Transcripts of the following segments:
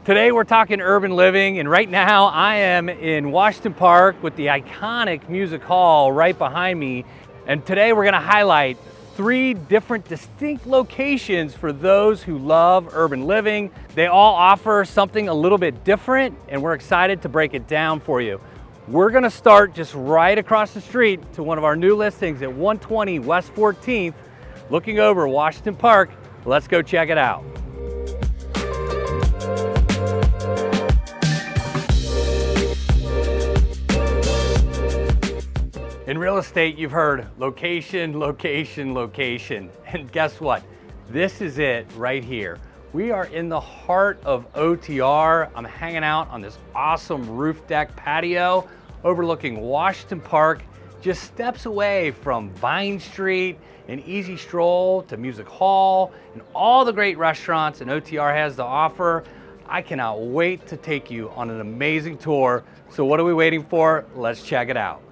Today we're talking urban living, and right now I am in Washington Park with the iconic Music Hall right behind me. And today we're gonna highlight 3 different distinct locations for those who love urban living. They all offer something a little bit different, and we're excited to break it down for you. We're gonna start just right across the street to one of our new listings at 120 West 14th, looking over Washington Park. Let's go check it out. In real estate, you've heard location, location, location. And guess what? This is it right here. We are in the heart of OTR. I'm hanging out on this awesome roof deck patio overlooking Washington Park, just steps away from Vine Street, an easy stroll to Music Hall, and all the great restaurants and OTR has to offer. I cannot wait to take you on an amazing tour. So what are we waiting for? Let's check it out.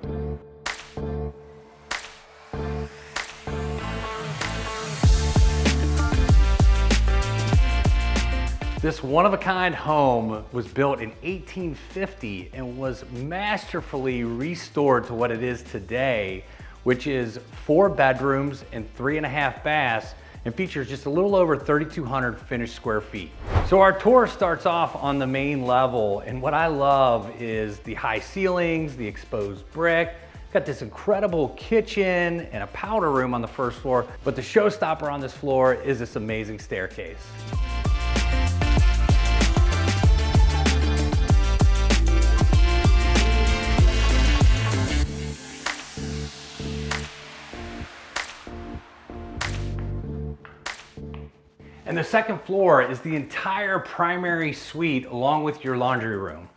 This one-of-a-kind home was built in 1850 and was masterfully restored to what it is today, which is 4 bedrooms and 3.5 baths, and features just a little over 3,200 finished square feet. So our tour starts off on the main level, and what I love is the high ceilings, the exposed brick. Got this incredible kitchen and a powder room on the first floor, but the showstopper on this floor is this amazing staircase. And the second floor is the entire primary suite along with your laundry room.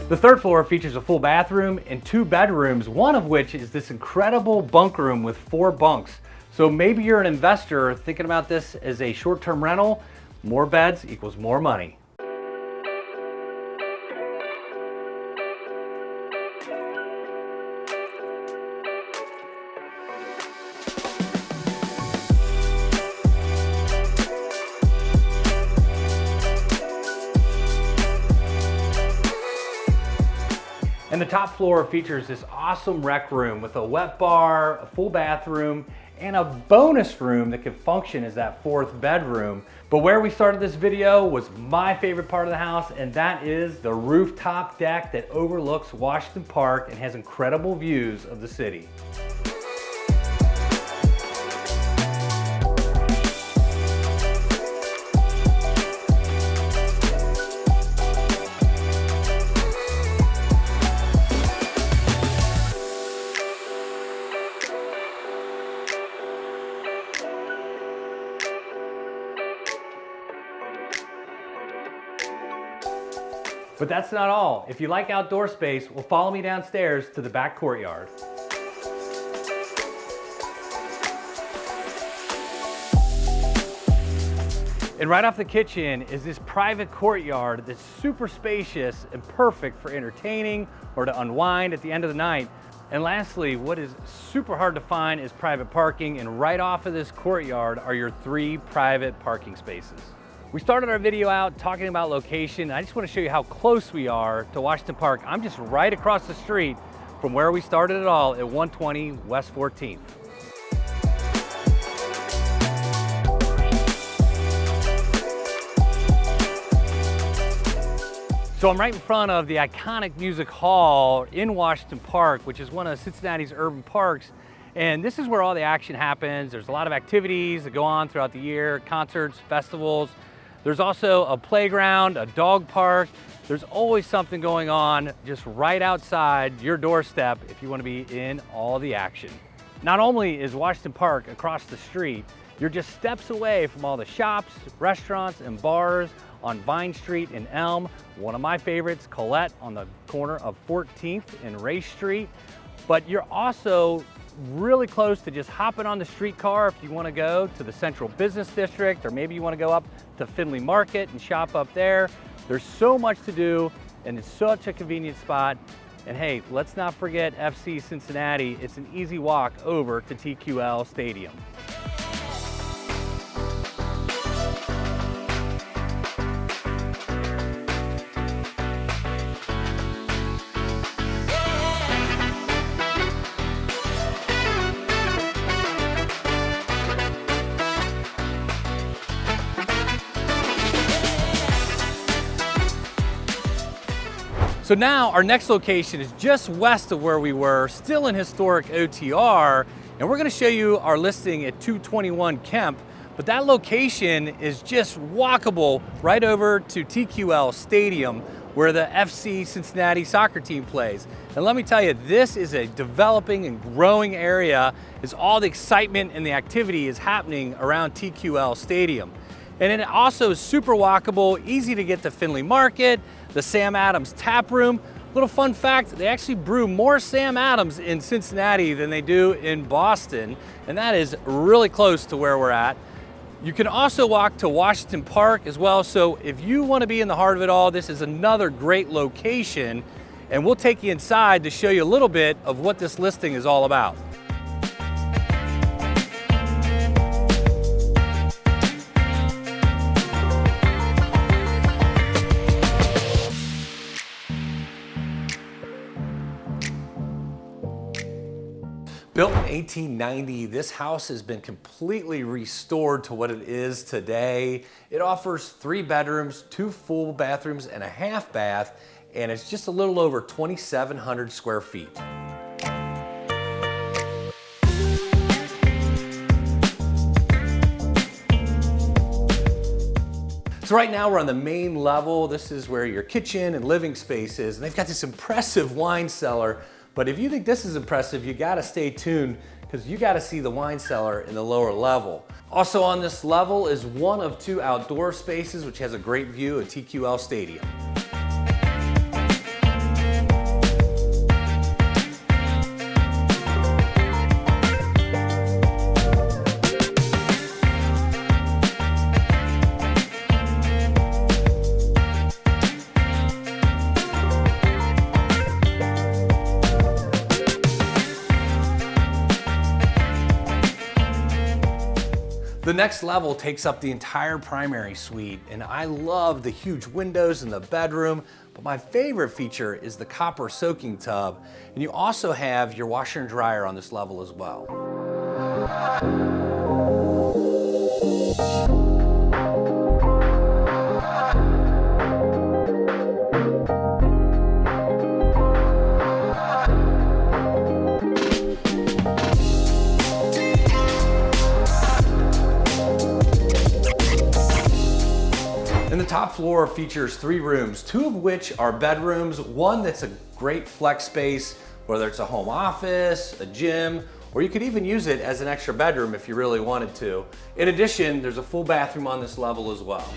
The third floor features a full bathroom and 2 bedrooms, one of which is this incredible bunk room with 4 bunks. So maybe you're an investor thinking about this as a short-term rental. More beds equals more money. And the top floor features this awesome rec room with a wet bar, a full bathroom, and a bonus room that can function as that 4th bedroom. But where we started this video was my favorite part of the house, and that is the rooftop deck that overlooks Washington Park and has incredible views of the city. But that's not all. If you like outdoor space, well, follow me downstairs to the back courtyard. And right off the kitchen is this private courtyard that's super spacious and perfect for entertaining or to unwind at the end of the night. And lastly, what is super hard to find is private parking, and right off of this courtyard are your 3 private parking spaces. We started our video out talking about location. I just want to show you how close we are to Washington Park. I'm just right across the street from where we started it all at 120 West 14th. So I'm right in front of the iconic Music Hall in Washington Park, which is one of Cincinnati's urban parks. And this is where all the action happens. There's a lot of activities that go on throughout the year, concerts, festivals. There's also a playground, a dog park. There's always something going on just right outside your doorstep if you want to be in all the action. Not only is Washington Park across the street, You're just steps away from all the shops, restaurants, and bars on Vine Street in Elm. One of my favorites, Colette, on the corner of 14th and Race Street. But you're also really close to just hopping on the streetcar if you want to go to the Central Business District, or maybe you want to go up to Findlay Market and shop up there. There's so much to do, and it's such a convenient spot. And hey, let's not forget FC Cincinnati. It's an easy walk over to TQL Stadium. So now our next location is just west of where we were, still in historic OTR, and we're gonna show you our listing at 221 Kemp, but that location is just walkable right over to TQL Stadium where the FC Cincinnati soccer team plays. And let me tell you, this is a developing and growing area as all the excitement and the activity is happening around TQL Stadium. And it also is super walkable, easy to get to Findlay Market, the Sam Adams Tap Room. Little fun fact, they actually brew more Sam Adams in Cincinnati than they do in Boston, and that is really close to where we're at. You can also walk to Washington Park as well, so if you want to be in the heart of it all, this is another great location, and we'll take you inside to show you a little bit of what this listing is all about. Built in 1890, this house has been completely restored to what it is today. It offers 3 bedrooms, 2 full bathrooms, and a half bath, and it's just a little over 2,700 square feet. So right now we're on the main level. This is where your kitchen and living space is, and they've got this impressive wine cellar. But if you think this is impressive, you gotta stay tuned because you gotta see the wine cellar in the lower level. Also on this level is one of 2 outdoor spaces, which has a great view of TQL Stadium. The next level takes up the entire primary suite, and I love the huge windows in the bedroom, but my favorite feature is the copper soaking tub, and you also have your washer and dryer on this level as well. And the top floor features 3 rooms, 2 of which are bedrooms, one that's a great flex space, whether it's a home office, a gym, or you could even use it as an extra bedroom if you really wanted to. In addition, there's a full bathroom on this level as well.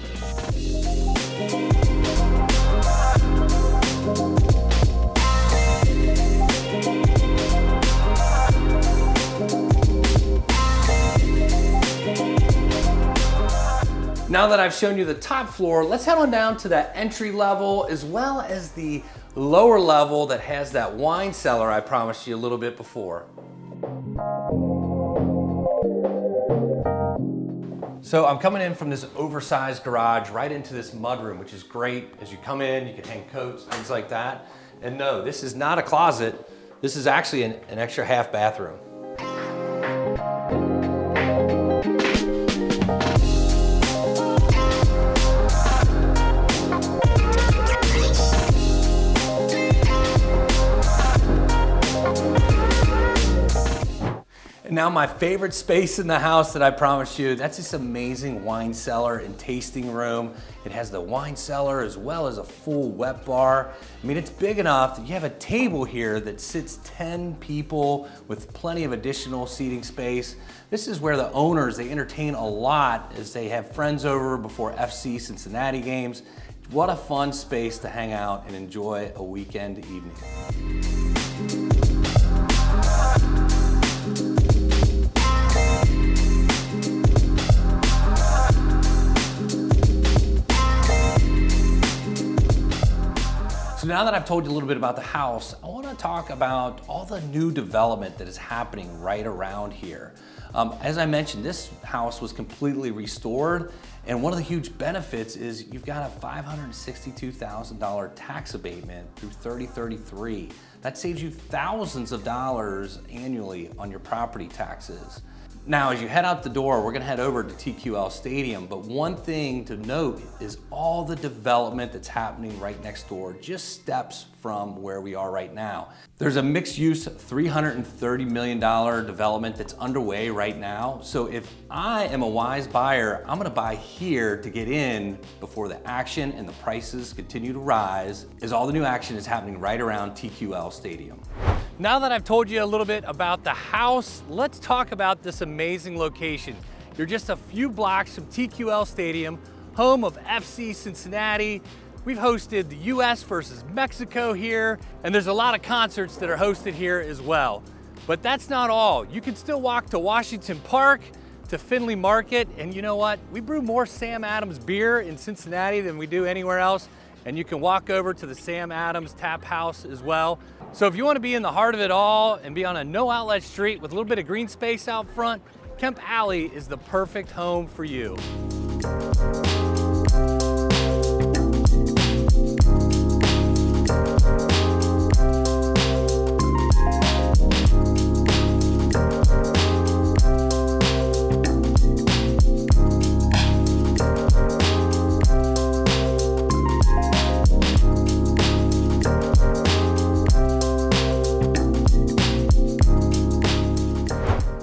Now that I've shown you the top floor, let's head on down to that entry level as well as the lower level that has that wine cellar I promised you a little bit before. So I'm coming in from this oversized garage right into this mudroom, which is great. As you come in, you can hang coats, things like that. And no, this is not a closet. This is actually an extra half bathroom. Now my favorite space in the house that I promised you, that's this amazing wine cellar and tasting room. It has the wine cellar as well as a full wet bar. I mean, it's big enough that you have a table here that sits 10 people with plenty of additional seating space. This is where the owners, they entertain a lot as they have friends over before FC Cincinnati games. What a fun space to hang out and enjoy a weekend evening. So now that I've told you a little bit about the house, I want to talk about all the new development that is happening right around here. As I mentioned, this house was completely restored, and one of the huge benefits is you've got a $562,000 tax abatement through 3033. That saves you thousands of dollars annually on your property taxes. Now, as you head out the door, we're gonna head over to TQL Stadium, but one thing to note is all the development that's happening right next door, just steps from where we are right now. There's a mixed-use $330 million development that's underway right now. So if I am a wise buyer, I'm gonna buy here to get in before the action and the prices continue to rise, as all the new action is happening right around TQL Stadium. Now that I've told you a little bit about the house, let's talk about this amazing location. You're just a few blocks from TQL Stadium, home of FC Cincinnati. We've hosted the US versus Mexico here, and there's a lot of concerts that are hosted here as well. But that's not all. You can still walk to Washington Park, to Findlay Market, and you know what? We brew more Sam Adams beer in Cincinnati than we do anywhere else, and you can walk over to the Sam Adams Tap House as well. So if you want to be in the heart of it all and be on a no outlet street with a little bit of green space out front, Kemp Alley is the perfect home for you.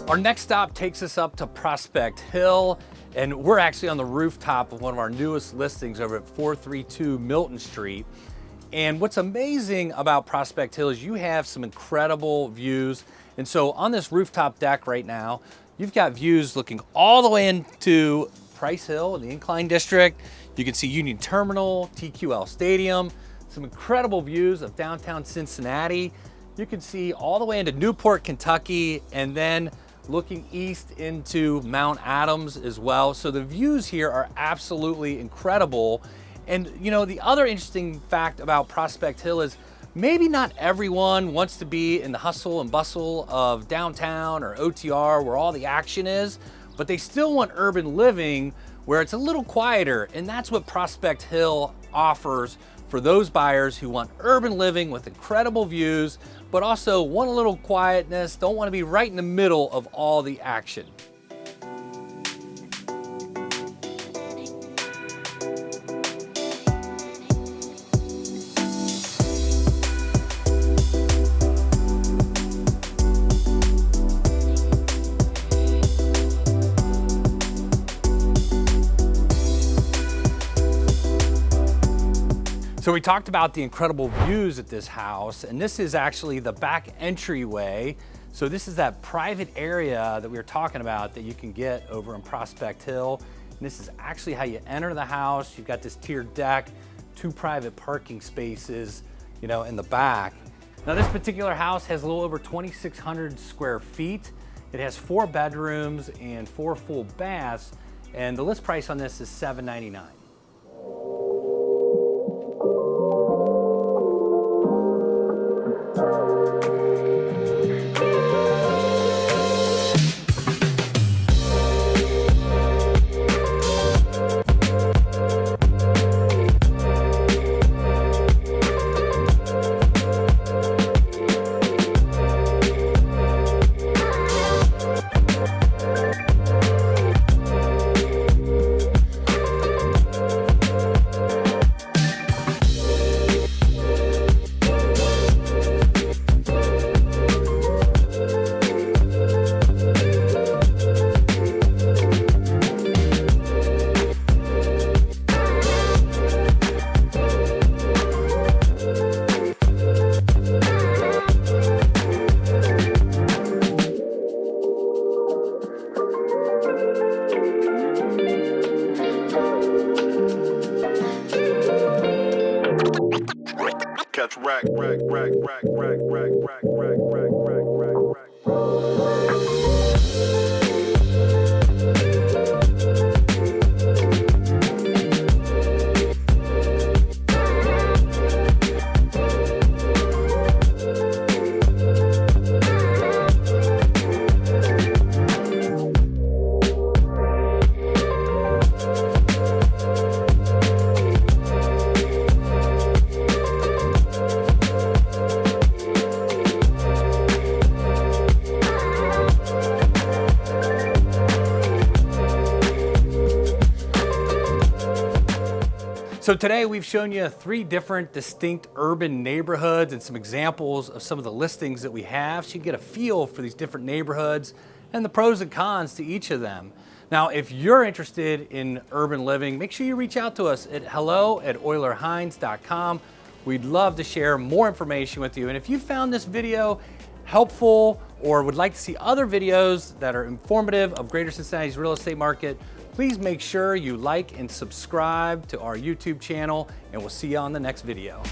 Our next stop takes us up to Prospect Hill, and we're actually on the rooftop of one of our newest listings over at 432 Milton Street. And what's amazing about Prospect Hill is you have some incredible views. And so on this rooftop deck right now, you've got views looking all the way into Price Hill in the Incline District. You can see Union Terminal, TQL Stadium, some incredible views of downtown Cincinnati. You can see all the way into Newport, Kentucky, and then looking east into Mount Adams as well. So the views here are absolutely incredible. And you know, the other interesting fact about Prospect Hill is maybe not everyone wants to be in the hustle and bustle of downtown or OTR where all the action is, but they still want urban living where it's a little quieter. And that's what Prospect Hill offers for those buyers who want urban living with incredible views, but also want a little quietness, don't want to be right in the middle of all the action. So we talked about the incredible views at this house, and this is actually the back entryway. So this is that private area that we were talking about that you can get over in Prospect Hill. And this is actually how you enter the house. You've got this tiered deck, 2 private parking spaces, you know, in the back. Now this particular house has a little over 2,600 square feet. It has 4 bedrooms and 4 full baths, and the list price on this is $799. much rack, rack, rack, rack, rack, rack, rack, rack, rack, rack, rack, rack. So today we've shown you 3 different distinct urban neighborhoods and some examples of some of the listings that we have, so you can get a feel for these different neighborhoods and the pros and cons to each of them. Now, if you're interested in urban living, make sure you reach out to us at hello@eulerheinz.com. We'd love to share more information with you. And if you found this video helpful or would like to see other videos that are informative of Greater Cincinnati's real estate market, please make sure you like and subscribe to our YouTube channel, and we'll see you on the next video.